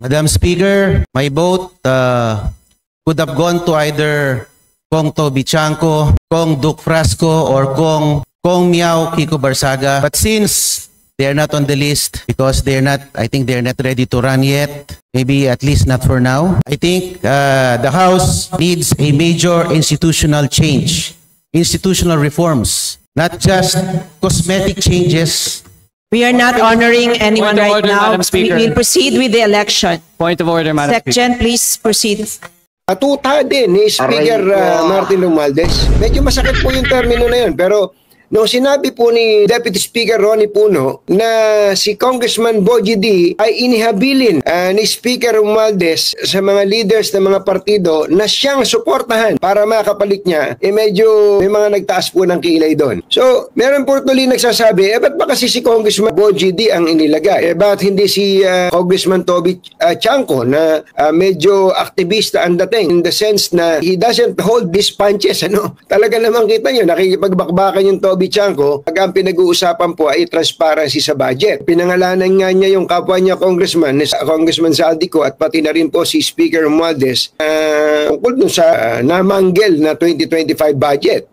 Madam Speaker, my vote could have gone to either Kong Toby Chanco, Kong Duke Frasco, or Kong Miao Kiko Barsaga. But since they are not on the list because I think they're not ready to run yet, maybe at least not for now, I think the House needs a major institutional change, institutional reforms, not just cosmetic changes. We are not honoring anyone Point of right order, now. Madam Speaker. We will proceed with the election. Point of order, Madam Speaker. Section, please proceed. Atuta din ni Speaker Martin Romualdez. Medyo masakit po yung termino na yun. Pero nung sinabi po ni Deputy Speaker Ronnie Puno na si Congressman Bogie D ay inihabilin ni Speaker Romualdez sa mga leaders ng mga partido na siyang suportahan para makapalit niya, medyo may mga nagtaas po ng kilay doon. So, meron po tuloy nagsasabi, ba't ba kasi si Congressman Bogie D ang inilagay? Ba't hindi si Congressman Toby Chanco na medyo aktivista ang dating in the sense na he doesn't hold these punches, ano? Talaga naman kita nyo, nakikipagbakbakan yung Toby Chanco, pag ang pinag-uusapan po ay transparency sa budget. Pinangalanan nga niya yung kapwa niya Congressman Saldico at pati na rin po si Speaker Romualdez tungkol dun sa namanggel na 2025 budget.